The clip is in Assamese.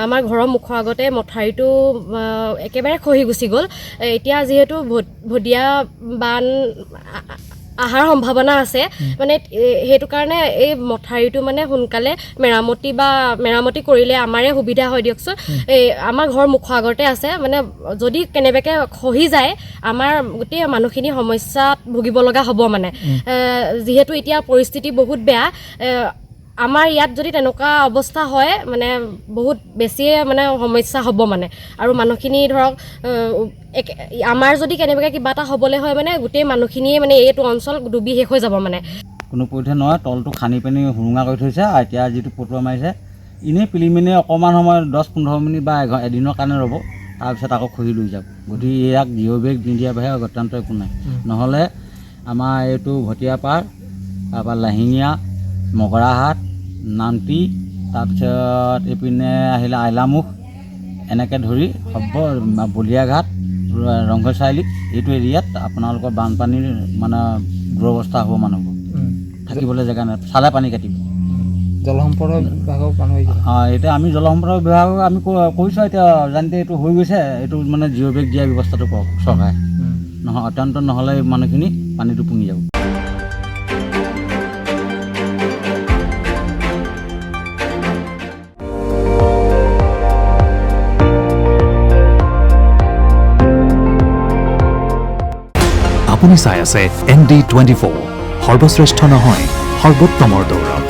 আমাৰ ঘৰৰ মুখৰ আগতে মথাৰিটো একেবাৰে খহি গুচি গ'ল। এতিয়া যিহেতু ভদিয়া বান আহাৰ সম্ভাৱনা আছে মানে সেইটো কাৰণে এই মথাৰিটো মানে সোনকালে মেৰামতি কৰিলে আমাৰে সুবিধা হয় দিয়কচোন। আমাৰ ঘৰ মুখৰ আগতে আছে মানে যদি কেনেবাকৈ খহি যায় আমাৰ গোটেই মানুহখিনি সমস্যাত ভুগিব লগা হ'ব মানে যিহেতু এতিয়া পৰিস্থিতি বহুত বেয়া। আমাৰ ইয়াত যদি তেনেকুৱা অৱস্থা হয় মানে বহুত বেছিয়ে মানে সমস্যা হ'ব মানে আৰু মানুহখিনি ধৰক আমাৰ যদি কেনেবাকৈ কিবা এটা হ'বলৈ হয় মানে গোটেই মানুহখিনিয়ে মানে এইটো অঞ্চল ডুবি শেষ হৈ যাব মানে কোনো পধ্যে নহয়। তলটো খান্দি পিনি সুৰুঙা কৰি থৈছে আৰু এতিয়া যিটো পটুৱা মাৰিছে এনেই পিলিমিনে অকণমান সময় 10-15 মিনিট বা এদিনৰ কাৰণে ৰ'ব, তাৰপিছত আকৌ খহি লৈ যাব। গতিকে ইয়াক জিঅ' বেগ নিদিয়া বাহিৰে অত্যন্ত একো নাই। নহ'লে আমাৰ এইটো ভটিয়াপাৰ তাৰপৰা লাহিঙীয়া মগৰাহাট নান্তি তাৰপিছত এইপিনে আহিলে আইলামুখ এনেকৈ ধৰি বলিয়াঘাট ৰংঘৰ চাৰিআলি এইটো এৰিয়াত আপোনালোকৰ বানপানীৰ মানে দুৰৱস্থা হ'ব মানুহবোৰ থাকিবলৈ জেগা নাই, চালে পানী কাটিব। জলসম্পদ বিভাগৰ মানুহ এতিয়া আমি জলসম্পদ বিভাগক আমি কৈছোঁ এতিয়া জানিতে এইটো হৈ গৈছে, এইটো মানে জিঅ' বেগ দিয়া ব্যৱস্থাটো কৰক চৰকাৰে। নহয় অত্যন্ত নহ'লে মানুহখিনি পানীটো পুঙি যাব। আপুনি চাই আছে ND24 সৰ্বশ্ৰেষ্ঠ নহয় সৰ্বোত্তমৰ দৌৰ।